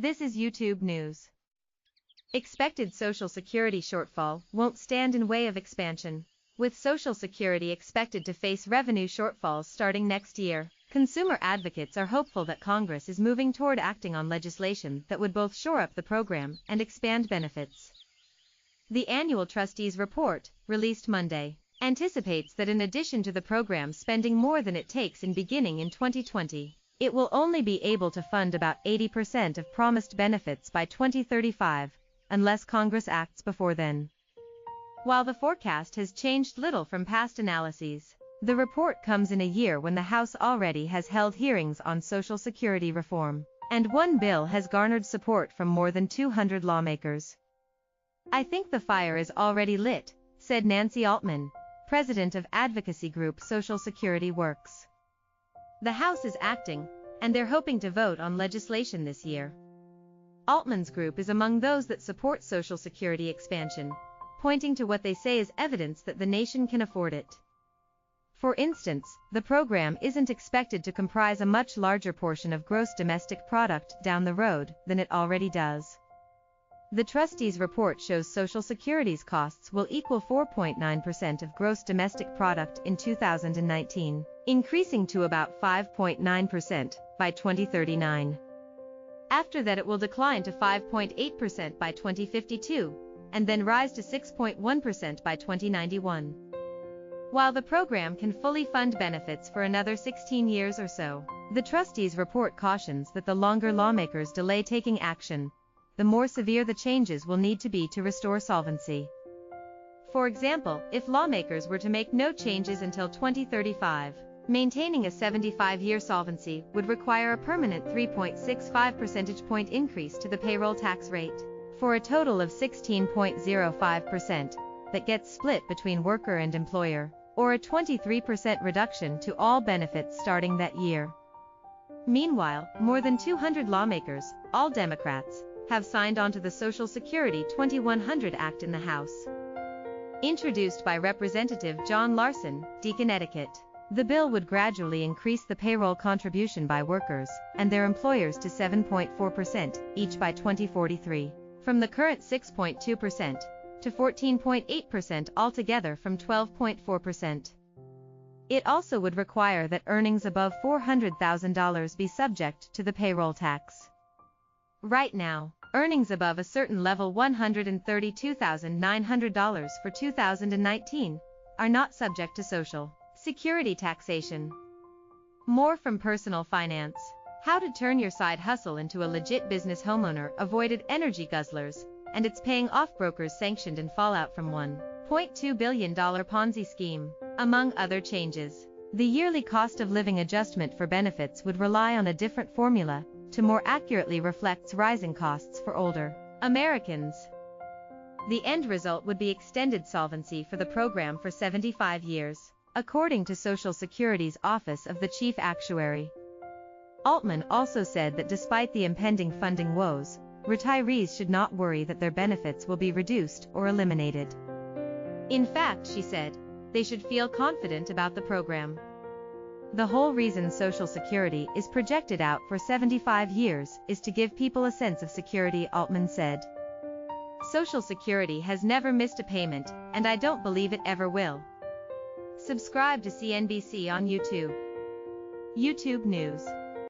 This is YouTube News. Expected Social Security shortfall won't stand in way of expansion. With Social Security expected to face revenue shortfalls starting next year, consumer advocates are hopeful that Congress is moving toward acting on legislation that would both shore up the program and expand benefits. The annual trustees report, released Monday, anticipates that in addition to the program spending more than it takes in beginning in 2020, it will only be able to fund about 80% of promised benefits by 2035, unless Congress acts before then. While the forecast has changed little from past analyses, the report comes in a year when the House already has held hearings on Social Security reform, and one bill has garnered support from more than 200 lawmakers. "I think the fire is already lit," said Nancy Altman, president of advocacy group Social Security Works. "The House is acting, and they're hoping to vote on legislation this year." Altman's group is among those that support Social Security expansion, pointing to what they say is evidence that the nation can afford it. For instance, the program isn't expected to comprise a much larger portion of gross domestic product down the road than it already does. The trustees' report shows Social Security's costs will equal 4.9% of gross domestic product in 2019, increasing to about 5.9% by 2039. After that, it will decline to 5.8% by 2052, and then rise to 6.1% by 2091. While the program can fully fund benefits for another 16 years or so, the trustees' report cautions that the longer lawmakers delay taking action, the more severe the changes will need to be to restore solvency. For example, if lawmakers were to make no changes until 2035, maintaining a 75-year solvency would require a permanent 3.65 percentage point increase to the payroll tax rate, for a total of 16.05%, that gets split between worker and employer, or a 23% reduction to all benefits starting that year. Meanwhile, more than 200 lawmakers, all Democrats, have signed on to the Social Security 2100 Act in the House. Introduced by Representative John Larson, D. Connecticut, the bill would gradually increase the payroll contribution by workers and their employers to 7.4% each by 2043, from the current 6.2%, to 14.8% altogether from 12.4%. It also would require that earnings above $400,000 be subject to the payroll tax. Right now, earnings above a certain level, $132,900 for 2019, are not subject to Social Security taxation. More from Personal Finance. How to turn your side hustle into a legit business. Homeowner avoided energy guzzlers, and it's paying off brokers sanctioned in fallout from $1.2 billion Ponzi scheme. Among other changes, the yearly cost of living adjustment for benefits would rely on a different formula to more accurately reflect rising costs for older Americans. The end result would be extended solvency for the program for 75 years, according to Social Security's Office of the Chief Actuary. Altman also said that despite the impending funding woes, retirees should not worry that their benefits will be reduced or eliminated. In fact, she said, they should feel confident about the program. The whole reason Social Security is projected out for 75 years is to give people a sense of security, Altman said. Social Security has never missed a payment, and I don't believe it ever will. Subscribe to CNBC on YouTube. YouTube News.